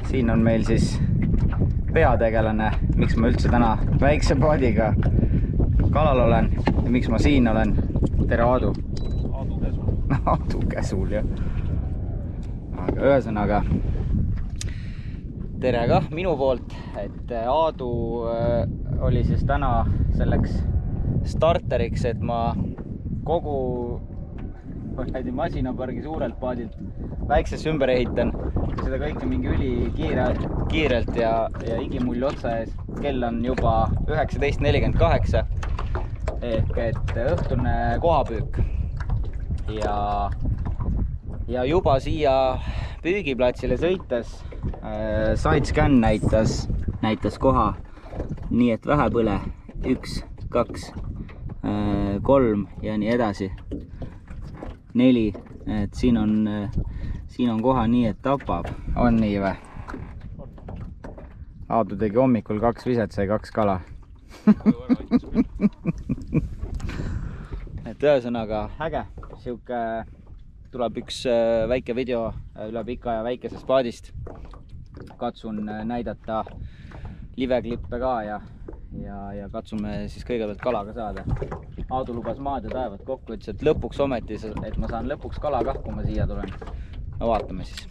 Siin on meil siis peategelane, miks ma üldse täna väikse paadiga kalal olen ja miks ma siin olen. Tere, Aadu. Aadu käsul. Aadu käsul, jah. Aga ühesõnaga, tere ka minu poolt, et Aadu oli siis täna selleks starteriks, et ma kogu masinapargi suurelt paadilt väiksesse ümber ehitan. Seda kõike mingi kiirelt ja igimulli otsa ees. Kell on juba 19.48 ehk et õhtune kohabüük. Ja juba siia püügiplatsile sõites SideScan näitas koha nii, et vähe põle 1, 2, 3 ja nii edasi 4, et siin on koha nii, et tapab. On nii või? Aadu tegi hommikul 2 viset, sai 2 kala. Et ühesõnaga äge. Siuke tuleb üks väike video üle pika ja väikesest paadist. Katsun näidata liveklippe ka ja katsume siis kõigepealt kalaga saada. Aadu lubas maad ja taevad kokku, ütles, et lõpuks ometi, et ma saan lõpuks kala kah, kui ma siia tulen. No vaatame siis.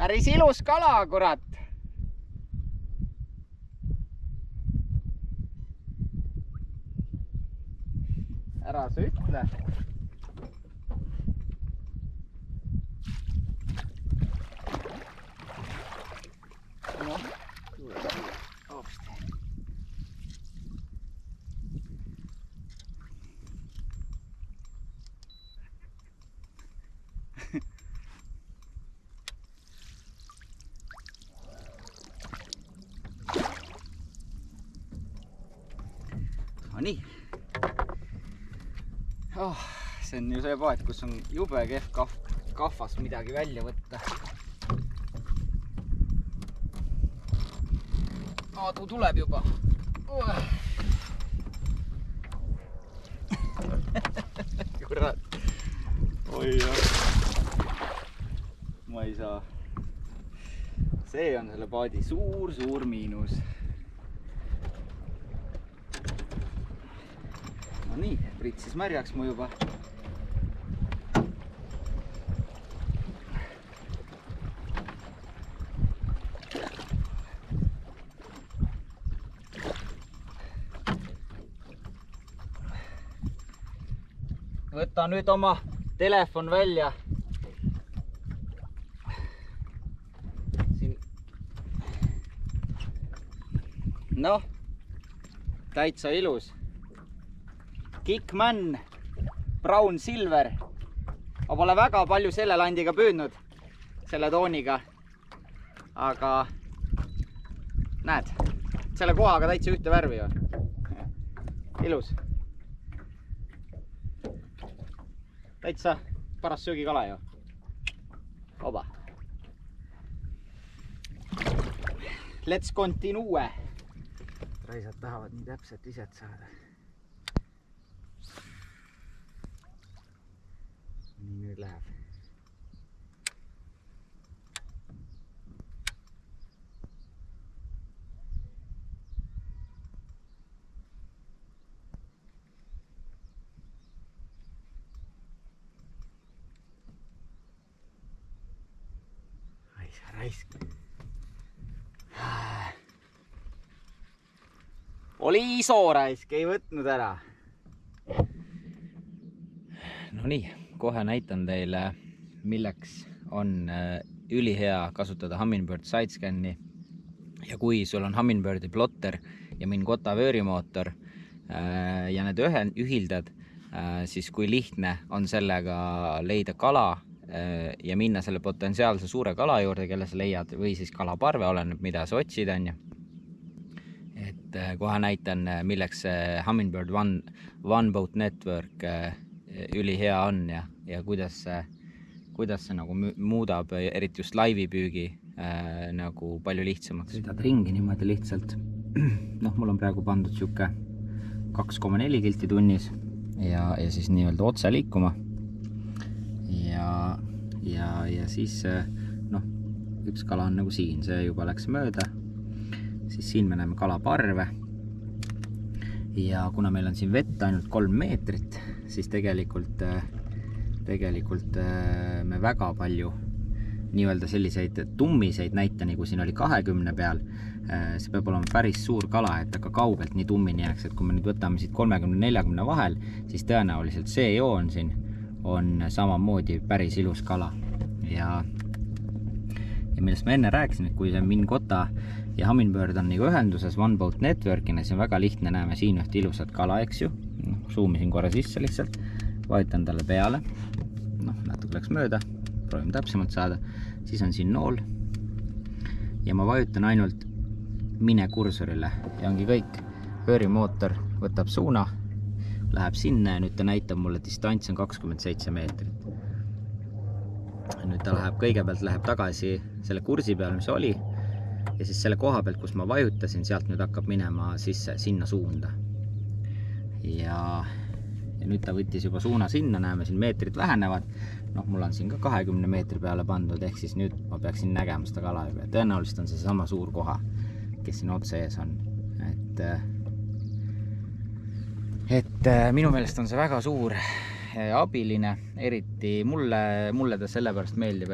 Päris ilus kala, kurat! Ära sa ütle. No, nii. See on ju see paat, kus on jube kehv kahvast midagi välja võtta. Aadu tuleb juba. Kurat. Oi jah. Ma ei saa. See on selle paadi suur miinus. No nii, pritsis märjaks mu juba. Võta nüüd oma telefon välja. Siin. Noh, täitsa ilus. Kickman, Brown Silver. Ma pole väga palju selle landiga püüdnud, selle tooniga. Aga näed, selle kohaga täitsa ühte värvi on. Ilus. Täitsa paras söögikala ju. Oba. Let's continue. Raisad tahavad nii täpselt viset saada. Nii nüüd läheb. Raisk. Oli iso raisk, ei võtnud ära. No nii, kohe näitan teile, milleks on ülihea kasutada Humminbird SideScan'i. Ja kui sul on Humminbirdi plotter ja Minn Kota vöörimootor ja need ühildad, siis kui lihtne on sellega leida kala ja minna selle potentsiaalse suure kala juurde, kelle sa leiad, või siis kalaparve, oleneb mida sa otsid, on ju. Et kohe näitan, milleks see Humminbird One Boat Network ülihea on ja kuidas see nagu muudab eriti just laivipüügi nagu palju lihtsamaks. Sõidad ringi niimoodi lihtsalt. Mul on praegu pandud siuke 2,4 kilti tunnis ja siis nii-öelda otse liikuma. Ja siis üks kala on nagu siin, see juba läks mööda. Siis siin me näeme kalaparve. Ja kuna meil on siin vett ainult 3 meetrit, siis tegelikult me väga palju nii-öelda selliseid tummiseid näita, nagu siin oli 20 peal. See peab olema päris suur kala, et ka kaugelt nii tummini jääks, et kui me nüüd võtame siit 30-40 vahel, siis tõenäoliselt see joon siin on samamoodi päris ilus kala. Ja millest ma enne rääkisin, et kui see Mingota ja Humminbird on nagu ühenduses One Boat Networkina, siis on väga lihtne, näeme siin üht ilusat kala, eks ju. Zoomisin korra sisse lihtsalt, vajutan talle peale. Natuke läks mööda, proovime täpsemalt saada. Siis on siin nool. Ja ma vajutan ainult mine kursorile ja ongi kõik. Vöörimootor võtab suuna, läheb sinna ja nüüd ta näitab mulle, distants on 27 meetrit. Nüüd ta kõigepealt läheb tagasi selle kursi peale, mis oli. Ja siis selle koha pealt, kus ma vajutasin, sealt nüüd hakkab minema sisse sinna suunda. Ja nüüd ta võttis juba suuna sinna, näeme siin meetrid vähenevad. Mul on siin ka 20 meetri peale pandud, ehk siis nüüd ma peaksin nägema seda kala juba. Tõenäoliselt on see sama suur koha, kes siin otse ees on. Et minu meelest on see väga suur abiline, eriti mulle ta sellepärast meeldib,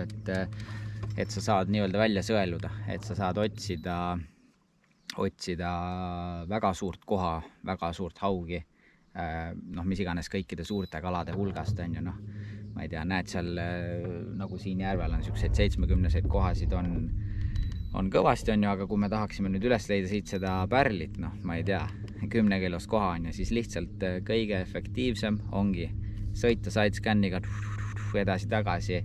et sa saad nii-öelda välja sõeluda, et sa saad otsida väga suurt koha, väga suurt haugi, mis iganes kõikide suurte kalade hulgast on ju, ma ei tea, näed seal nagu siin järvel on siukseid 70-seid kohasid on kõvasti on ju, aga kui me tahaksime nüüd üles leida siit seda pärlit, ma ei tea, 10 kilost koha on ja siis lihtsalt kõige efektiivsem ongi sõita sidescanniga edasi-tagasi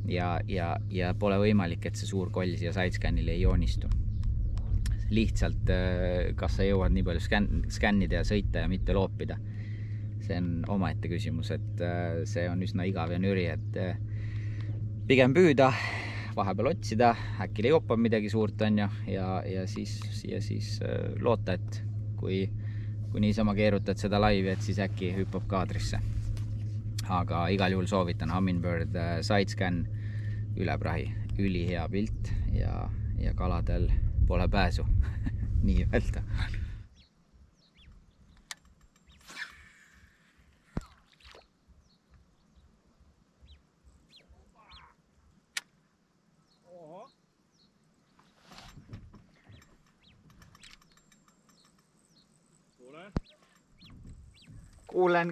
ja pole võimalik, et see suur koll siia sidescannile ei joonistu. Lihtsalt, kas sa jõuad nii palju skännida ja sõita ja mitte loopida. See on omaette küsimus, et see on üsna igav ja nüri, et pigem püüda, vahepeal otsida, äkki leiopab midagi suurt on ja siis loota, et kui niisama keerutad seda laivi, et siis äkki hüppab kaadrisse. Aga igal juhul soovitan Humminbird sidescan üle prahi. Ülihea pilt ja kaladel pole pääsu. Nii öelda.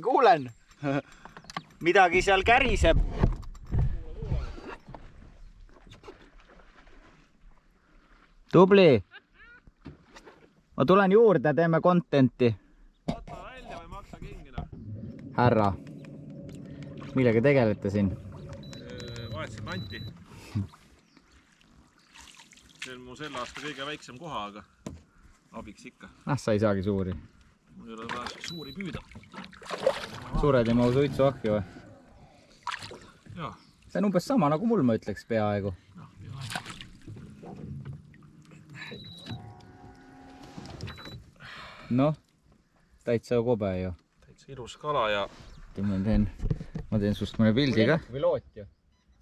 Kuulen. Midagi seal käriseb. Tubli. Ma tulen juurde, teeme contenti. Võta välja või maksa kingina. Härra, millega tegelete siin? Vahetasin Anti. See on mu selle aasta kõige väiksem koha, aga abiks ikka. Sa ei saagi suuri. Mul ei ole vaja suuri püüda. Suured ei mahu suitsu ahju või? Jah. See on umbes sama nagu mul, ma ütleks peaaegu. Täitsa kobe ju. Täitsa ilus kala ja... Ma teen sust mõne pildi ka. Piloot ju.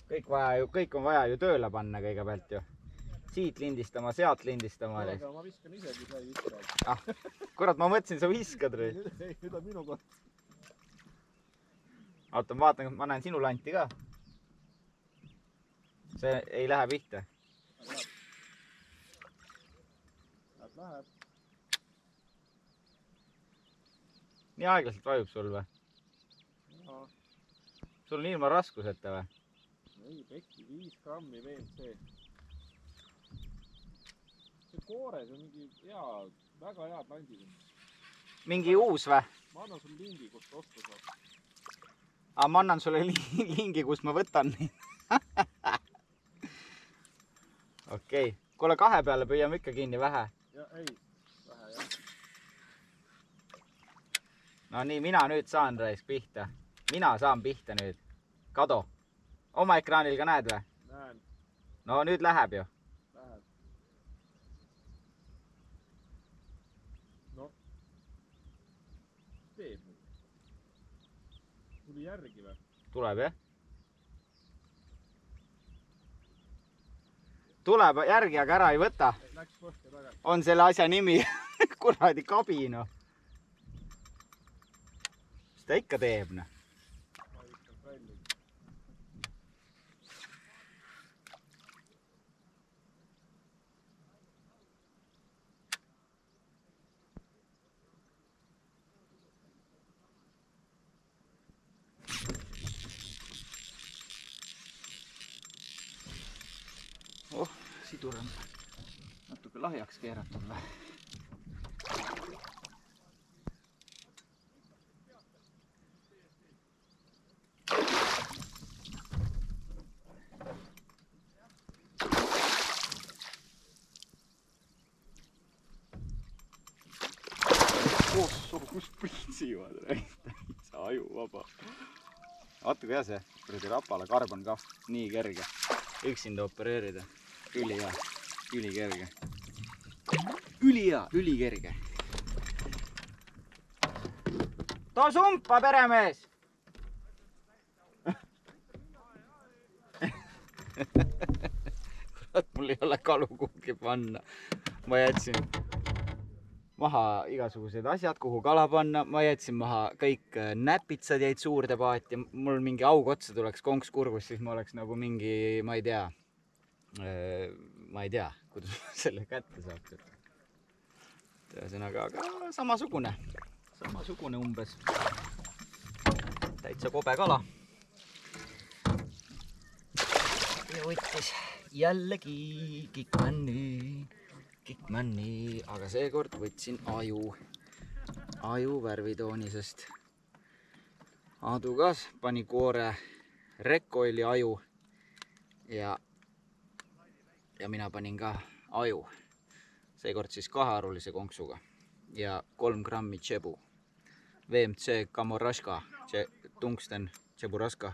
Kõik on vaja ju tööle panna kõigepealt ju. Siit lindistama, sealt lindistama. Aga ma viskan isegi, sa ei viska. Kurat, ma mõtlesin, sa viskad või? Ei, nüüd on minu koht. Oota, ma vaatan, ma näen sinu lanti ka. See ei lähe pihta. Läheb. Nii aeglaselt vajub sul või? Sul on ilma raskuseta või? Ei, pekki 5 grammi VMC. See koores on mingi väga head landid. Mingi uus või? Ma annan sul lingi, kust osta saab. Aga ma annan sulle lingi, kus ma võtan. Okei. Kuule 2 peale püüame ikka kinni vähe. Ja ei, vähe jah. No nii, mina nüüd saan raisk pihta. Mina saan pihta nüüd. Kado. Oma ekraanil ka näed või? Näen. No nüüd läheb ju. Läheb. No. Teeb nüüd. Tuli järgi või? Tuleb jah? Tuleb järgi, aga ära ei võta. Läks põhja tagasi. On selle asja nimi. Kuradi kabi, noh. Mis ta ikka teeb, noh? Oh, sidur on natuke lahjaks keeratud või? Kus pritsivad, täitsa ajuvaba. Vaata kui hea see, kuradi rapala karbon ka nii kerge. Üksinda opereerida. Ülihea, ülikerge. Ülihea, ülikerge. Too sumpa, peremees! Kurat, mul ei ole kalu kuhugi panna. Ma jätsin maha igasugused asjad, kuhu kala panna. Ma jätsin maha kõik näpitsad jäid suurde paati. Mul mingi aug otsa tuleks konks kurgus, siis ma oleks nagu mingi, ma ei tea, kuidas selle kätte saaks. Ühesõnaga, aga samasugune umbes. Täitsa kobe kala. Ja võttis jällegi Kikmanni, aga seekord võtsin aju värvitoonisest. Aadu ka pani koore rekkoili aju ja mina panin ka aju. Seekord siis 2-arulise konksuga ja 3 grammi tšebu. VMC Kamorashka, tungsten tšeburaska.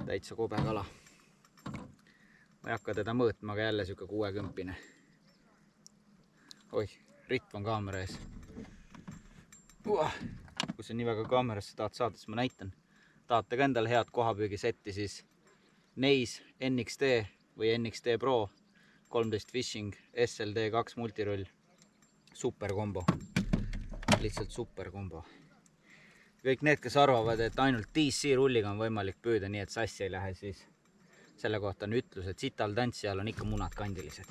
Täitsa kobe kala. Ma ei hakka teda mõõtma, aga jälle siuke 60. Oih, ritv on kaamera ees. Kui sa nii väga kaamerasse tahad saada, siis ma näitan. Tahate ka endale head kohapüügisetti, siis Neis NXT või NXT Pro 13 Fishing SLD2 multirull. Super kombo. Lihtsalt super kombo. Kõik need, kes arvavad, et ainult DC rulliga on võimalik püüda, nii et sassi ei lähe, siis selle kohta on ütlus, et sital tantsijal on ikka munad kandilised.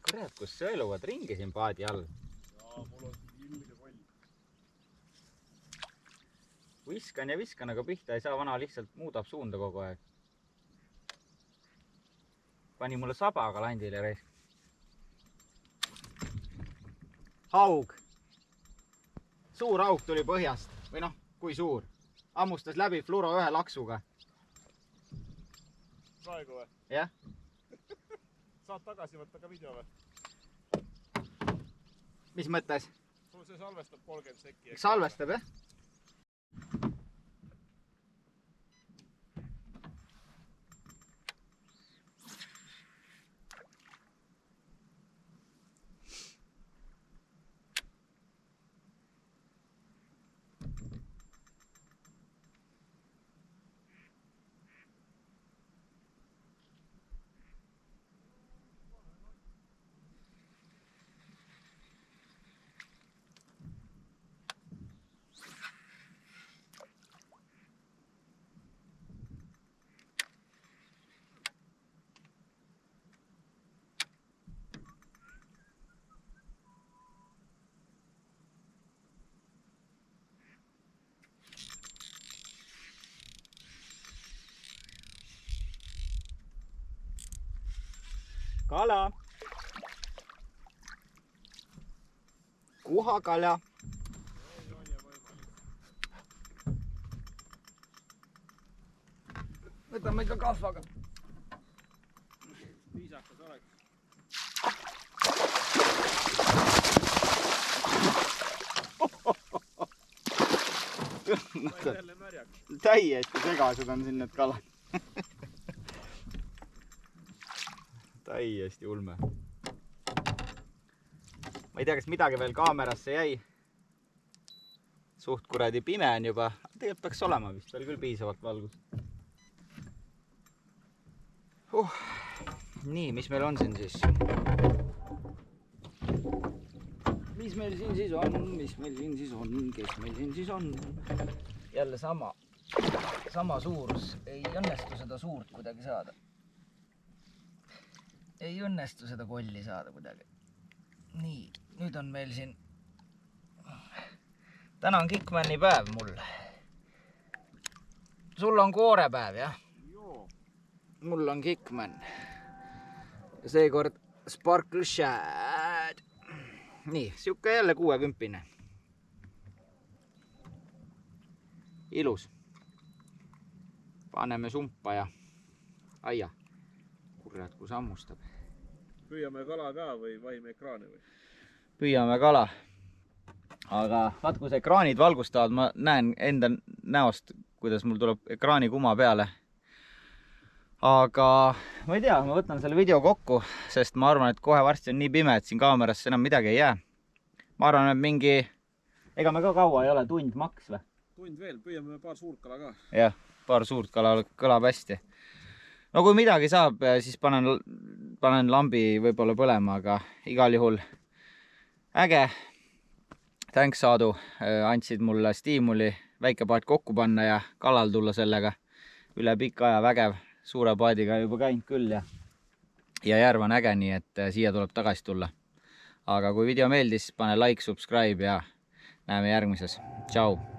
Kurat, kus sõeluvad ringi siin paadi all. Jaa, mul on ilge koll. Viskan ja viskan, aga pihta ei saa, vana lihtsalt muudab suunda kogu aeg. Pani mulle sabaga landile reis. Haug. Suur haug tuli põhjast. Või noh, kui suur. Ammustas läbi fluoro 1 laksuga. Praegu või? Jah. Saad tagasi võtta ka video või? Mis mõttes? Sul see salvestab 30 sekki. Salvestab, jah? Kala. Kuhakala. Võtame ikka kahvaga. Viisakas oleks. Jälle märjaks. Täiesti segased on siin need kalad. Täiesti ulme. Ma ei tea, kas midagi veel kaamerasse jäi. Suht kuradi pime on juba. Tegelikult peaks olema vist veel küll piisavalt valgust. Nii, mis meil on siin siis? Mis meil siin siis on? Mis meil siin siis on? Kes meil siin siis on? Jälle sama suurus. Ei õnnestu seda suurt kuidagi saada. Ei õnnestu seda kolli saada kuidagi. Nii, nüüd on meil siin... Täna on Kickmani päev mul. Sul on koorepäev, jah? Joo. Mul on Kickman. Ja seekord Sparkle Shad. Nii, siuke jälle 60. Ilus. Paneme sumpa ja aia. Kurat, kui sammustab. Püüame kala ka või vahime ekraani või? Püüame kala. Aga vaat, kui see ekraanid valgustavad, ma näen enda näost, kuidas mul tuleb ekraani kuma peale. Aga ma ei tea, ma võtan selle video kokku, sest ma arvan, et kohe varsti on nii pime, et siin kaamerasse enam midagi ei jää. Ma arvan, et mingi... Ega me ka kaua ei ole, tund maks või? Tund veel, püüame paar suurt kala ka. Jah, paar suurt kala kõlab hästi. No kui midagi saab, siis panen lambi võib-olla põlema, aga igal juhul äge. Thanks, Aadu. Andsid mulle stiimuli väike paat kokku panna ja kalal tulla sellega. Üle pika aja vägev. Suure paadiga juba käinud küll ja järv on äge, nii et siia tuleb tagasi tulla. Aga kui video meeldis, pane like, subscribe ja näeme järgmises. Tšau!